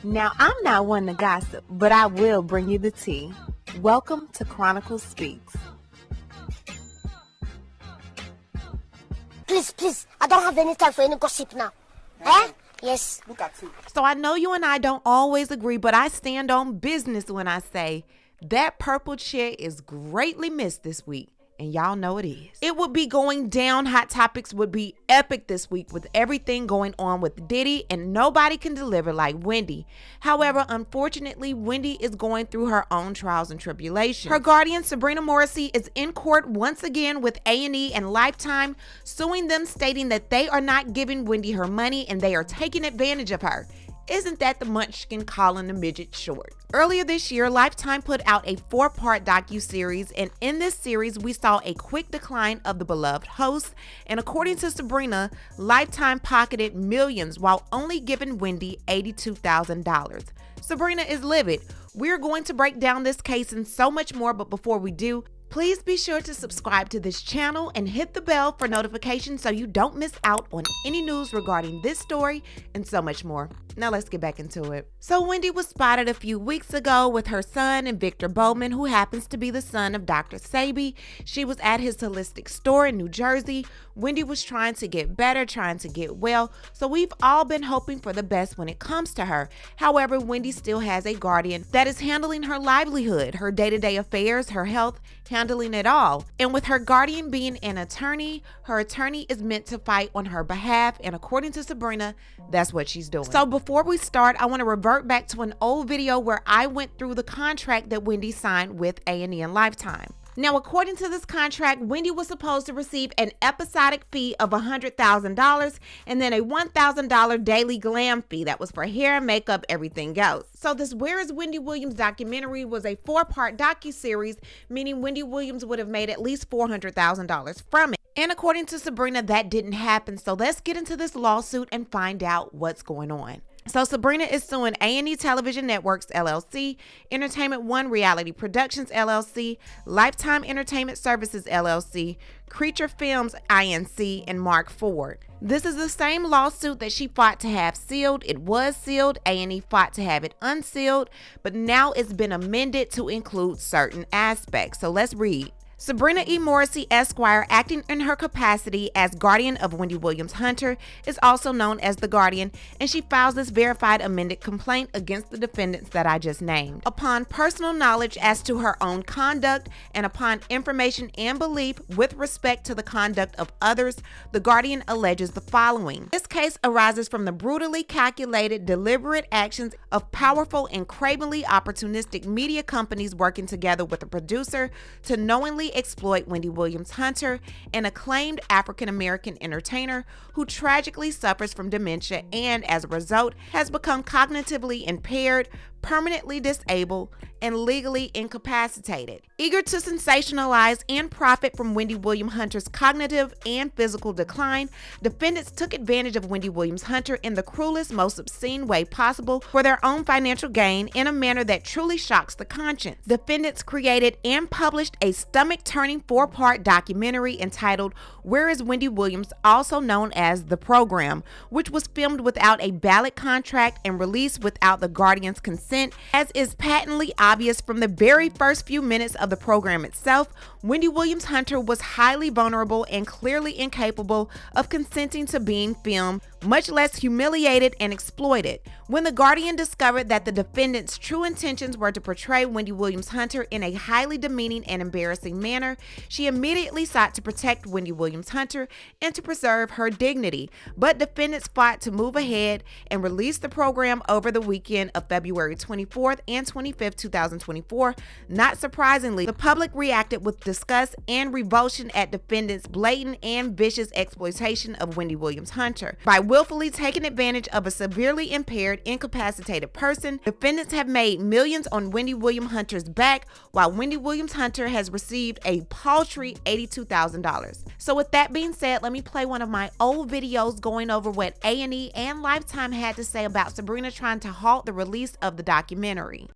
Now, I'm not one to gossip, but I will bring you the tea. Welcome to Chronicle Speaks. Please, I don't have any time for any gossip now. Eh? Yes. Look at you. So I know you and I don't always agree, but I stand on business when I say that purple chair is greatly missed this week. And y'all know it is. It would be going down. Hot Topics would be epic this week with everything going on with Diddy, and nobody can deliver like Wendy. However, unfortunately, Wendy is going through her own trials and tribulations. Her guardian, Sabrina Morrissey, is in court once again with A&E and Lifetime, suing them, stating that they are not giving Wendy her money and they are taking advantage of her. Isn't that the munchkin calling the midget short? Earlier this year, Lifetime put out a 4-part docuseries, and in this series, we saw a quick decline of the beloved host, and according to Sabrina, Lifetime pocketed millions while only giving Wendy $82,000. Sabrina is livid. We're going to break down this case and so much more, but before we do, please be sure to subscribe to this channel and hit the bell for notifications so you don't miss out on any news regarding this story and so much more. Now let's get back into it. So Wendy was spotted a few weeks ago with her son and Victor Bowman, who happens to be the son of Dr. Sabi. She was at his holistic store in New Jersey. Wendy was trying to get better, trying to get well. So we've all been hoping for the best when it comes to her. However, Wendy still has a guardian that is handling her livelihood, her day-to-day affairs, her health, handling it all. And with her guardian being an attorney, her attorney is meant to fight on her behalf. And according to Sabrina, that's what she's doing. So before we start, I want to revert back to an old video where I went through the contract that Wendy signed with A&E and Lifetime. Now, according to this contract, Wendy was supposed to receive an episodic fee of $100,000 and then a $1,000 daily glam fee that was for hair, makeup, everything else. So this Where is Wendy Williams documentary was a 4-part docuseries, meaning Wendy Williams would have made at least $400,000 from it. And according to Sabrina, that didn't happen. So let's get into this lawsuit and find out what's going on. So Sabrina is suing A&E Television Networks, LLC, Entertainment One Reality Productions, LLC, Lifetime Entertainment Services, LLC, Creature Films, Inc., and Mark Ford. This is the same lawsuit that she fought to have sealed. It was sealed. A&E fought to have it unsealed, but now it's been amended to include certain aspects. So let's read. Sabrina E. Morrissey, Esquire, acting in her capacity as guardian of Wendy Williams Hunter, is also known as the guardian, and she files this verified amended complaint against the defendants that I just named. Upon personal knowledge as to her own conduct and upon information and belief with respect to the conduct of others, the guardian alleges the following. This case arises from the brutally calculated, deliberate actions of powerful and cravenly opportunistic media companies working together with a producer to knowingly exploit Wendy Williams Hunter, an acclaimed African-American entertainer who tragically suffers from dementia and, as a result, has become cognitively impaired, permanently disabled, and legally incapacitated. Eager to sensationalize and profit from Wendy Williams Hunter's cognitive and physical decline, defendants took advantage of Wendy Williams Hunter in the cruelest, most obscene way possible for their own financial gain in a manner that truly shocks the conscience. Defendants created and published a stomach-turning 4-part documentary entitled Where is Wendy Williams, also known as The Program, which was filmed without a ballot contract and released without the guardian's consent, as is patently obvious from the very first few minutes of the program itself. Wendy Williams Hunter was highly vulnerable and clearly incapable of consenting to being filmed, much less humiliated and exploited. When the Guardian discovered that the defendants' true intentions were to portray Wendy Williams Hunter in a highly demeaning and embarrassing manner, she immediately sought to protect Wendy Williams Hunter and to preserve her dignity. But defendants fought to move ahead and release the program over the weekend of February 24th and 25th, 2024. Not surprisingly, the public reacted with disgust and revulsion at defendants' blatant and vicious exploitation of Wendy Williams Hunter. By willfully taking advantage of a severely impaired, incapacitated person, defendants have made millions on Wendy Williams Hunter's back, while Wendy Williams Hunter has received a paltry $82,000. So with that being said, let me play one of my old videos going over what A&E and Lifetime had to say about Sabrina trying to halt the release of the documentary.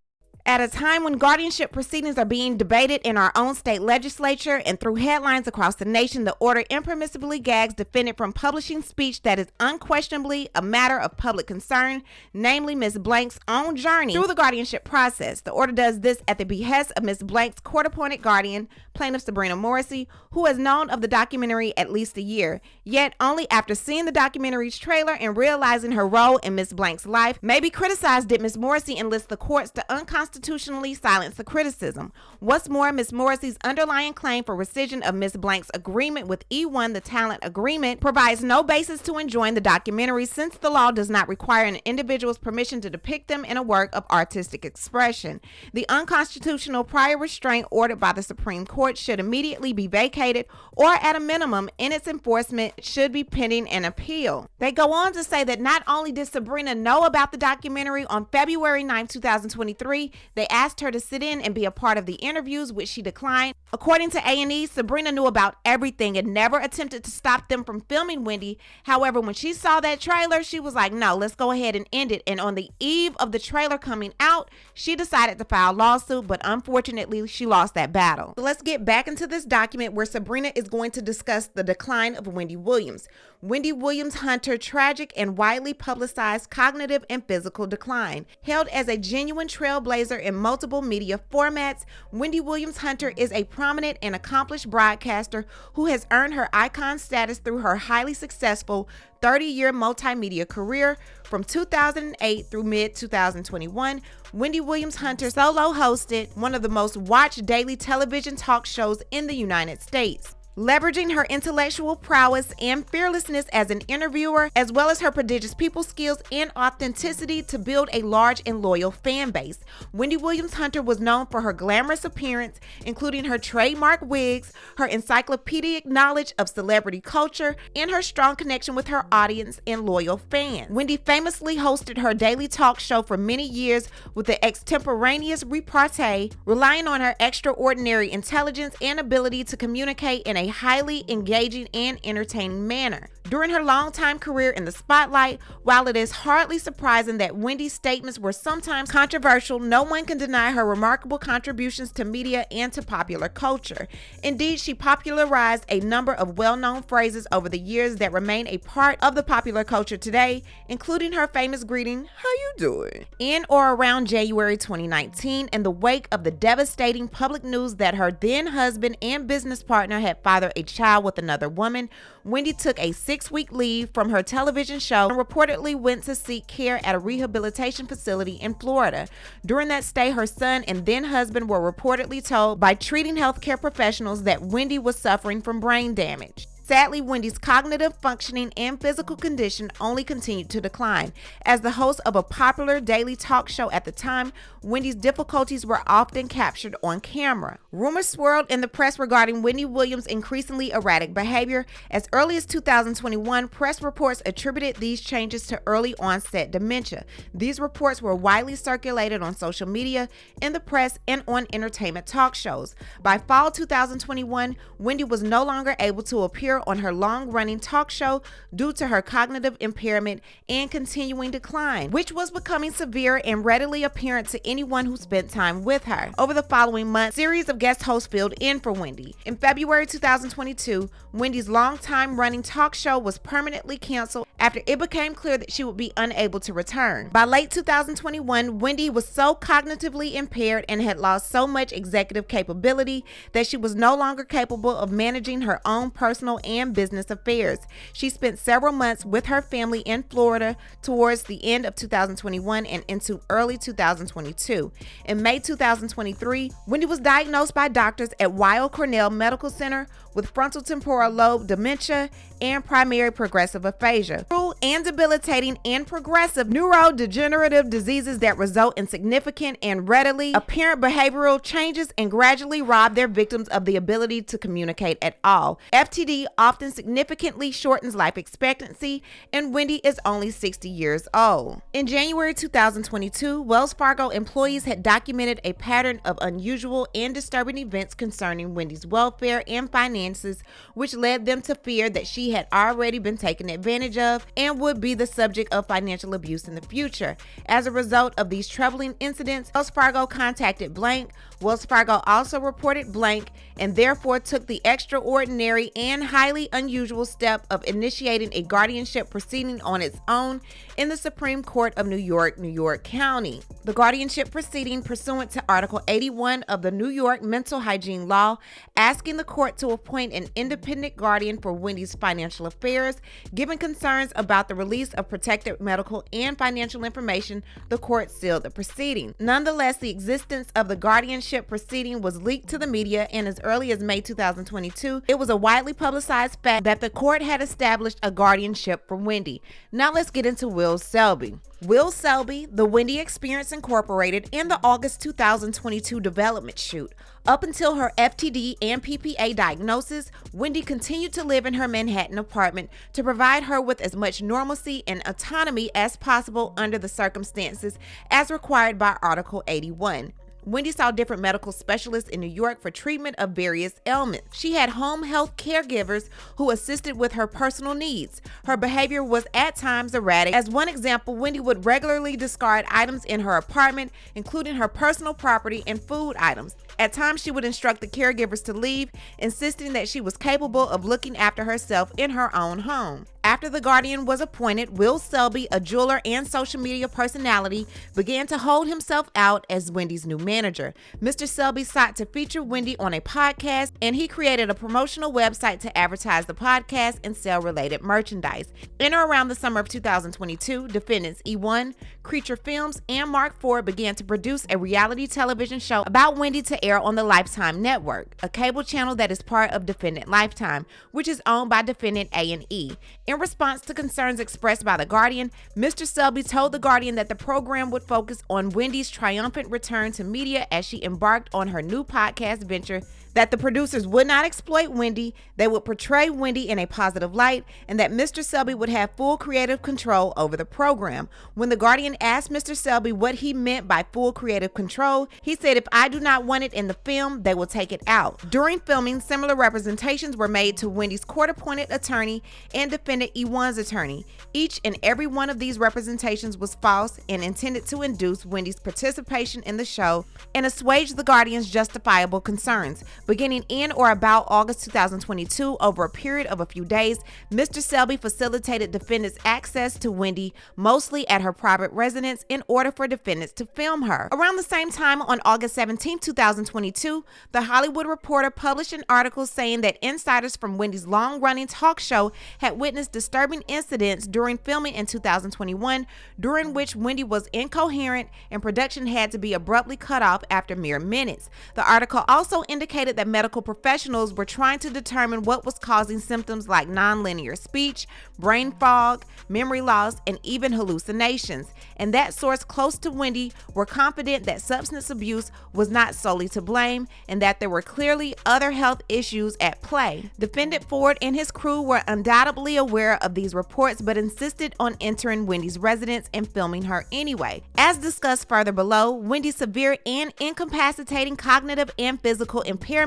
At a time when guardianship proceedings are being debated in our own state legislature and through headlines across the nation, the order impermissibly gags defendant from publishing speech that is unquestionably a matter of public concern, namely Ms. Blank's own journey through the guardianship process. The order does this at the behest of Ms. Blank's court-appointed guardian, plaintiff Sabrina Morrissey, who has known of the documentary at least a year. Yet, only after seeing the documentary's trailer and realizing her role in Ms. Blank's life may be criticized did Ms. Morrissey enlist the courts to unconstitutionally silence the criticism. What's more, Ms. Morrissey's underlying claim for rescission of Ms. Blank's agreement with E1, the talent agreement, provides no basis to enjoin the documentary since the law does not require an individual's permission to depict them in a work of artistic expression. The unconstitutional prior restraint ordered by the Supreme Court should immediately be vacated, or at a minimum, in its enforcement should be pending an appeal. They go on to say that not only did Sabrina know about the documentary on February 9, 2023, they asked her to sit in and be a part of the interviews, which she declined. According to A&E, Sabrina knew about everything and never attempted to stop them from filming Wendy. However, when she saw that trailer, she was like, no, let's go ahead and end it. And on the eve of the trailer coming out, she decided to file a lawsuit, but unfortunately, she lost that battle. So let's get back into this document where Sabrina is going to discuss the decline of Wendy Williams. Wendy Williams Hunter, tragic and widely publicized cognitive and physical decline. Hailed as a genuine trailblazer in multiple media formats, Wendy Williams Hunter is a prominent and accomplished broadcaster who has earned her icon status through her highly successful 30-year multimedia career. From 2008 through mid-2021, Wendy Williams Hunter solo hosted one of the most watched daily television talk shows in the United States. Leveraging her intellectual prowess and fearlessness as an interviewer, as well as her prodigious people skills and authenticity to build a large and loyal fan base, Wendy Williams Hunter was known for her glamorous appearance, including her trademark wigs, her encyclopedic knowledge of celebrity culture, and her strong connection with her audience and loyal fans. Wendy famously hosted her daily talk show for many years with the extemporaneous repartee, relying on her extraordinary intelligence and ability to communicate in a highly engaging and entertaining manner. During her long-time career in the spotlight, while it is hardly surprising that Wendy's statements were sometimes controversial, no one can deny her remarkable contributions to media and to popular culture. Indeed, she popularized a number of well-known phrases over the years that remain a part of the popular culture today, including her famous greeting, "How you doing?" In or around January 2019, in the wake of the devastating public news that her then husband and business partner had fathered a child with another woman, Wendy took a 6-week leave from her television show and reportedly went to seek care at a rehabilitation facility in Florida. During that stay, her son and then husband were reportedly told by treating healthcare professionals that Wendy was suffering from brain damage. Sadly, Wendy's cognitive functioning and physical condition only continued to decline. As the host of a popular daily talk show at the time, Wendy's difficulties were often captured on camera. Rumors swirled in the press regarding Wendy Williams' increasingly erratic behavior. As early as 2021, press reports attributed these changes to early onset dementia. These reports were widely circulated on social media, in the press, and on entertainment talk shows. By fall 2021, Wendy was no longer able to appear on her long-running talk show due to her cognitive impairment and continuing decline, which was becoming severe and readily apparent to anyone who spent time with her. Over the following months, series of guest hosts filled in for Wendy. In February 2022, Wendy's long-time running talk show was permanently canceled after it became clear that she would be unable to return. By late 2021, Wendy was so cognitively impaired and had lost so much executive capability that she was no longer capable of managing her own personal and business affairs. She spent several months with her family in Florida towards the end of 2021 and into early 2022. In May 2023, Wendy was diagnosed by doctors at Weill Cornell Medical Center with frontotemporal lobe dementia and primary progressive aphasia, cruel and debilitating and progressive neurodegenerative diseases that result in significant and readily apparent behavioral changes and gradually rob their victims of the ability to communicate at all. FTD often significantly shortens life expectancy, and Wendy is only 60 years old. In January 2022, Wells Fargo employees had documented a pattern of unusual and disturbing events concerning Wendy's welfare and finances finances, which led them to fear that she had already been taken advantage of and would be the subject of financial abuse in the future. As a result of these troubling incidents, Wells Fargo contacted Blank. Wells Fargo also reported Blank and therefore took the extraordinary and highly unusual step of initiating a guardianship proceeding on its own in the Supreme Court of New York County. The guardianship proceeding, pursuant to Article 81 of the New York Mental Hygiene Law, asking the court to appoint an independent guardian for Wendy's financial affairs, given concerns about the release of protected medical and financial information, the court sealed the proceeding. Nonetheless, the existence of the guardianship proceeding was leaked to the media, and as early as May 2022, it was a widely publicized fact that the court had established a guardianship for Wendy. Now let's get into Will Selby. Will Selby, The Wendy Experience Incorporated, and the August 2022 development shoot. Up until her FTD and PPA diagnosis, Wendy continued to live in her Manhattan apartment to provide her with as much normalcy and autonomy as possible under the circumstances as required by Article 81. Wendy saw different medical specialists in New York for treatment of various ailments. She had home health caregivers who assisted with her personal needs. Her behavior was at times erratic. As one example, Wendy would regularly discard items in her apartment, including her personal property and food items. At times, she would instruct the caregivers to leave, insisting that she was capable of looking after herself in her own home. After the guardian was appointed, Will Selby, a jeweler and social media personality, began to hold himself out as Wendy's new manager. Mr. Selby sought to feature Wendy on a podcast, and he created a promotional website to advertise the podcast and sell related merchandise. In or around the summer of 2022, defendants E1, Creature Films, and Mark Ford began to produce a reality television show about Wendy to air on the Lifetime Network, a cable channel that is part of Defendant Lifetime, which is owned by Defendant A&E. In response to concerns expressed by The Guardian, Mr. Selby told The Guardian that the program would focus on Wendy's triumphant return to media as she embarked on her new podcast venture, that the producers would not exploit Wendy, they would portray Wendy in a positive light, and that Mr. Selby would have full creative control over the program. When The Guardian asked Mr. Selby what he meant by full creative control, he said, "If I do not want it in the film, they will take it out." During filming, similar representations were made to Wendy's court-appointed attorney and defendant E1's attorney. Each and every one of these representations was false and intended to induce Wendy's participation in the show and assuage The Guardian's justifiable concerns. Beginning in or about August 2022, over a period of a few days, Mr. Selby facilitated defendants' access to Wendy, mostly at her private residence, in order for defendants to film her. Around the same time, on August 17, 2022, The Hollywood Reporter published an article saying that insiders from Wendy's long-running talk show had witnessed disturbing incidents during filming in 2021, during which Wendy was incoherent and production had to be abruptly cut off after mere minutes. The article also indicated that medical professionals were trying to determine what was causing symptoms like nonlinear speech, brain fog, memory loss, and even hallucinations. And that source close to Wendy were confident that substance abuse was not solely to blame and that there were clearly other health issues at play. Defendant Ford and his crew were undoubtedly aware of these reports but insisted on entering Wendy's residence and filming her anyway. As discussed further below, Wendy's severe and incapacitating cognitive and physical impairments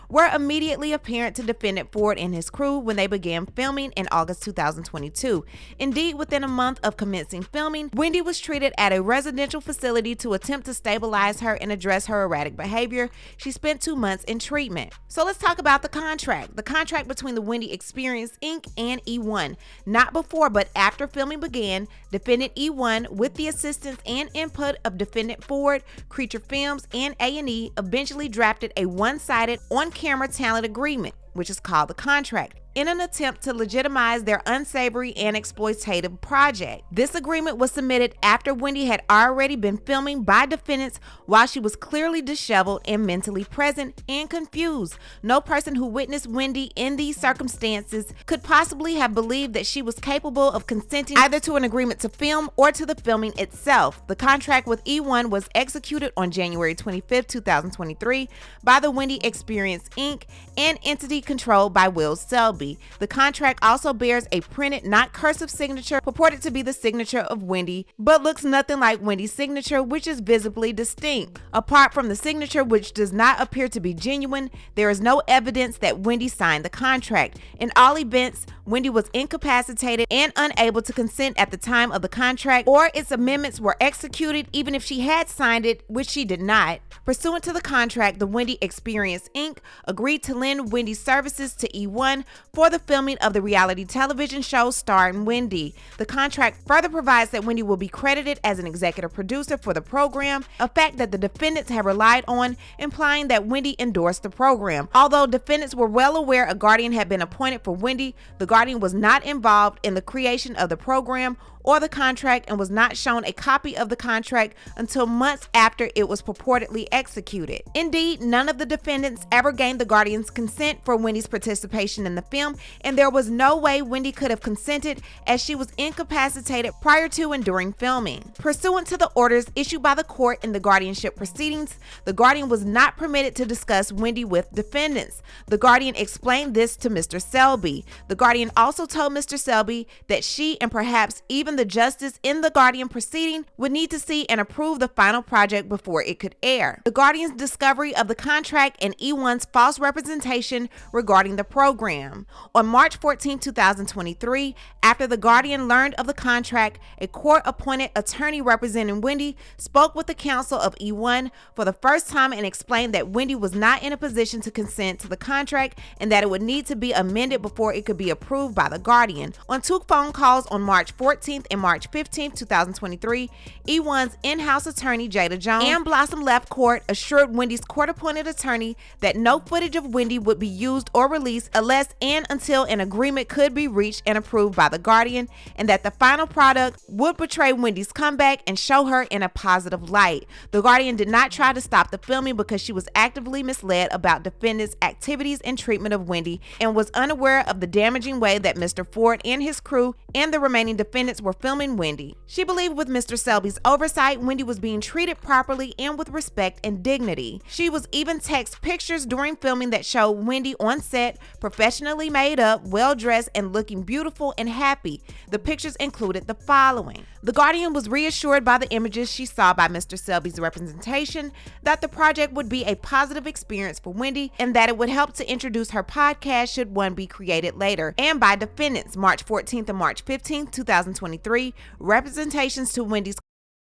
were immediately apparent to Defendant Ford and his crew when they began filming in August 2022. Indeed, within a month of commencing filming, Wendy was treated at a residential facility to attempt to stabilize her and address her erratic behavior. She spent 2 months in treatment. So let's talk about the contract. The contract between the Wendy Experience Inc. and E1. Not before but after filming began, Defendant E1, with the assistance and input of Defendant Ford, Creature Films, and A&E, eventually drafted a one-sided on-camera talent agreement, which is called the contract, in an attempt to legitimize their unsavory and exploitative project. This agreement was submitted after Wendy had already been filming by defendants while she was clearly disheveled and mentally present and confused. No person who witnessed Wendy in these circumstances could possibly have believed that she was capable of consenting either to an agreement to film or to the filming itself. The contract with E1 was executed on January 25, 2023 by the Wendy Experience Inc., an entity controlled by Will Selby. Selby. The contract also bears a printed, not cursive signature purported to be the signature of Wendy, but looks nothing like Wendy's signature, which is visibly distinct. Apart from the signature, which does not appear to be genuine, there is no evidence that Wendy signed the contract. In all events, Wendy was incapacitated and unable to consent at the time of the contract, or its amendments were executed even if she had signed it, which she did not. Pursuant to the contract, the Wendy Experience Inc. agreed to lend Wendy's services to E1 for the filming of the reality television show starring Wendy. The contract further provides that Wendy will be credited as an executive producer for the program, a fact that the defendants have relied on, implying that Wendy endorsed the program. Although defendants were well aware a guardian had been appointed for Wendy, the guardian was not involved in the creation of the program or the contract and was not shown a copy of the contract until months after it was purportedly executed. Indeed, none of the defendants ever gained the guardian's consent for Wendy's participation in the film, and there was no way Wendy could have consented as she was incapacitated prior to and during filming. Pursuant to the orders issued by the court in the guardianship proceedings, the guardian was not permitted to discuss Wendy with defendants. The guardian explained this to Mr. Selby. The guardian also told Mr. Selby that she and perhaps even the justice in the guardian proceeding would need to see and approve the final project before it could air. The guardian's discovery of the contract and E1's false representation regarding the program. On March 14, 2023, after the guardian learned of the contract, a court-appointed attorney representing Wendy spoke with the counsel of E1 for the first time and explained that Wendy was not in a position to consent to the contract and that it would need to be amended before it could be approved by the guardian. On 2 phone calls on March 14th and March 15, 2023, E1's in-house attorney, Jada Jones, and Blossom left court, assured Wendy's court-appointed attorney that no footage of Wendy would be used or released unless and until an agreement could be reached and approved by the guardian, and that the final product would portray Wendy's comeback and show her in a positive light. The guardian did not try to stop the filming because she was actively misled about defendants' activities and treatment of Wendy and was unaware of the damaging way that Mr. Ford and his crew and the remaining defendants were filming Wendy. She believed with Mr. Selby's oversight, Wendy was being treated properly and with respect and dignity. She was even text pictures during filming that showed Wendy on set, professionally made up, well-dressed, and looking beautiful and happy. The pictures included the following. The guardian was reassured by the images she saw by Mr. Selby's representation that the project would be a positive experience for Wendy and that it would help to introduce her podcast should one be created later, and by defendants March 14th and March 15th, 2023, representations to Wendy's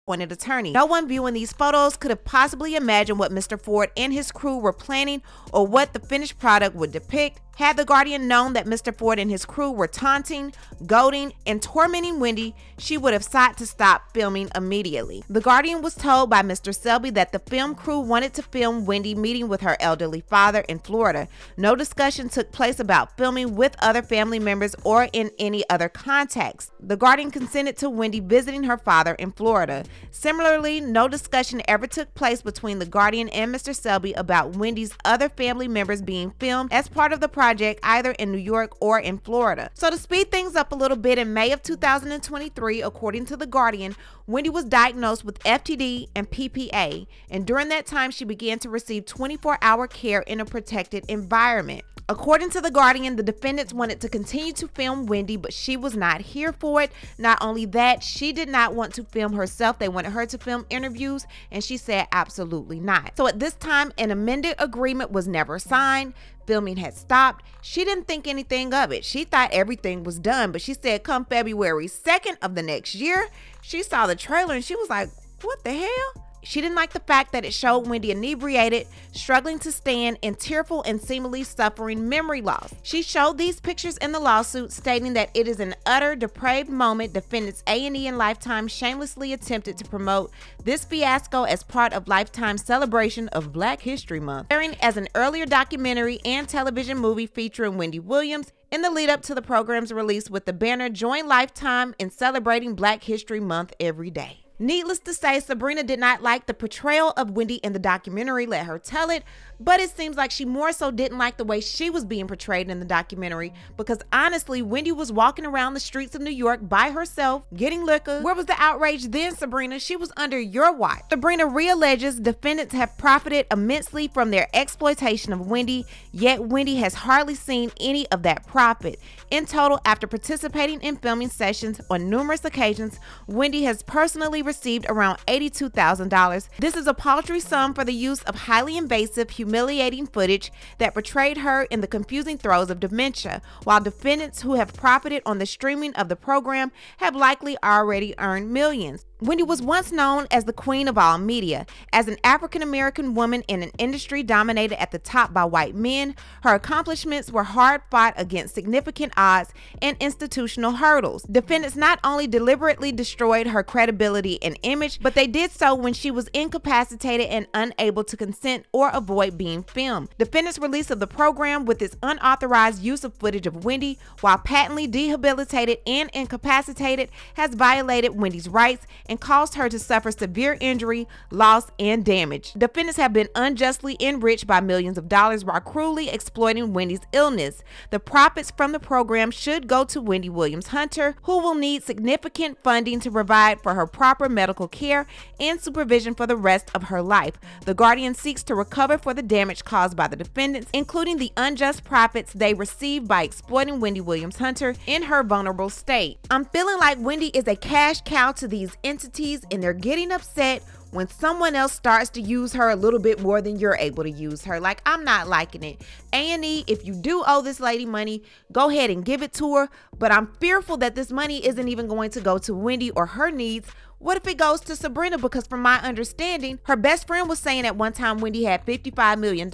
appointed attorney. No one viewing these photos could have possibly imagined what Mr. Ford and his crew were planning or what the finished product would depict. Had the guardian known that Mr. Ford and his crew were taunting, goading, and tormenting Wendy, she would have sought to stop filming immediately. The guardian was told by Mr. Selby that the film crew wanted to film Wendy meeting with her elderly father in Florida. No discussion took place about filming with other family members or in any other context. The guardian consented to Wendy visiting her father in Florida. Similarly, no discussion ever took place between the guardian and Mr. Selby about Wendy's other family members being filmed as part of the project either in New York or in Florida. So to speed things up a little bit, in May of 2023, according to The Guardian, Wendy was diagnosed with FTD and PPA, and during that time she began to receive 24-hour care in a protected environment. According to The Guardian, the defendants wanted to continue to film Wendy, but she was not here for it. Not only that, she did not want to film herself. They wanted her to film interviews, and she said absolutely not. So at this time, an amended agreement was never signed. Filming had stopped. She didn't think anything of it. She thought everything was done, but she said come February 2nd of the next year, she saw the trailer and she was like, what the hell? She didn't like the fact that it showed Wendy inebriated, struggling to stand, and tearful and seemingly suffering memory loss. She showed these pictures in the lawsuit, stating that it is an utter depraved moment. Defendants A&E and Lifetime shamelessly attempted to promote this fiasco as part of Lifetime's celebration of Black History Month, airing as an earlier documentary and television movie featuring Wendy Williams in the lead up to the program's release with the banner "Join Lifetime in celebrating Black History Month every day." Needless to say, Sabrina did not like the portrayal of Wendy in the documentary, let her tell it, but it seems like she more so didn't like the way she was being portrayed in the documentary, because honestly, Wendy was walking around the streets of New York by herself, getting liquor. Where was the outrage then, Sabrina? She was under your watch. Sabrina realleges defendants have profited immensely from their exploitation of Wendy, yet Wendy has hardly seen any of that profit. In total, after participating in filming sessions on numerous occasions, Wendy has personally received around $82,000. This is a paltry sum for the use of highly invasive, humiliating footage that portrayed her in the confusing throes of dementia, while defendants who have profited on the streaming of the program have likely already earned millions. Wendy was once known as the queen of all media. As an African-American woman in an industry dominated at the top by white men, her accomplishments were hard-fought against significant odds and institutional hurdles. Defendants not only deliberately destroyed her credibility and image, but they did so when she was incapacitated and unable to consent or avoid being filmed. Defendants' release of the program with its unauthorized use of footage of Wendy, while patently debilitated and incapacitated, has violated Wendy's rights and caused her to suffer severe injury, loss, and damage. Defendants have been unjustly enriched by millions of dollars while cruelly exploiting Wendy's illness. The profits from the program should go to Wendy Williams Hunter, who will need significant funding to provide for her proper medical care and supervision for the rest of her life. The Guardian seeks to recover for the damage caused by the defendants, including the unjust profits they received by exploiting Wendy Williams Hunter in her vulnerable state. I'm feeling like Wendy is a cash cow to these entities, and they're getting upset when someone else starts to use her a little bit more than you're able to use her. Like, I'm not liking it. A&E, if you do owe this lady money, go ahead and give it to her, but I'm fearful that this money isn't even going to go to Wendy or her needs. What if it goes to Sabrina? Because from my understanding, her best friend was saying at one time Wendy had $55 million,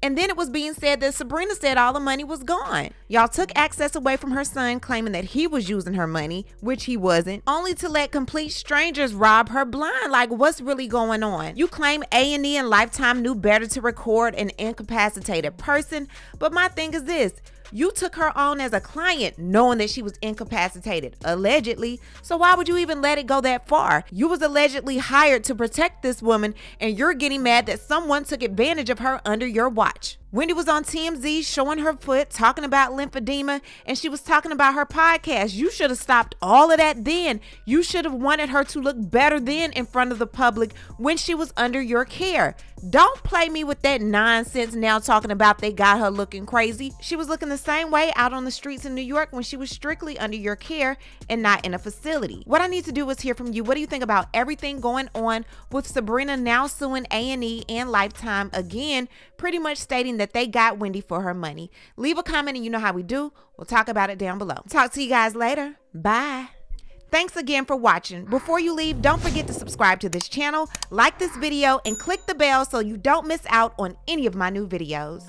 and then it was being said that Sabrina said all the money was gone. Y'all took access away from her son, claiming that he was using her money, which he wasn't, only to let complete strangers rob her blind. Like, what's really going on? You claim A&E and Lifetime knew better to record an incapacitated person, but my thing is this: you took her on as a client knowing that she was incapacitated, allegedly. So why would you even let it go that far? You was allegedly hired to protect this woman, and you're getting mad that someone took advantage of her under your watch. Wendy was on TMZ showing her foot, talking about lymphedema, and she was talking about her podcast. You should have stopped all of that then. You should have wanted her to look better then in front of the public when she was under your care. Don't play me with that nonsense now talking about they got her looking crazy. She was looking the same way out on the streets in New York when she was strictly under your care and not in a facility. What I need to do is hear from you. What do you think about everything going on with Sabrina now suing A&E and Lifetime again, pretty much stating that they got Wendy for her money? Leave a comment and you know how we do. We'll talk about it down below. Talk to you guys later. Bye. Thanks again for watching. Before you leave, don't forget to subscribe to this channel, like this video, and click the bell so you don't miss out on any of my new videos.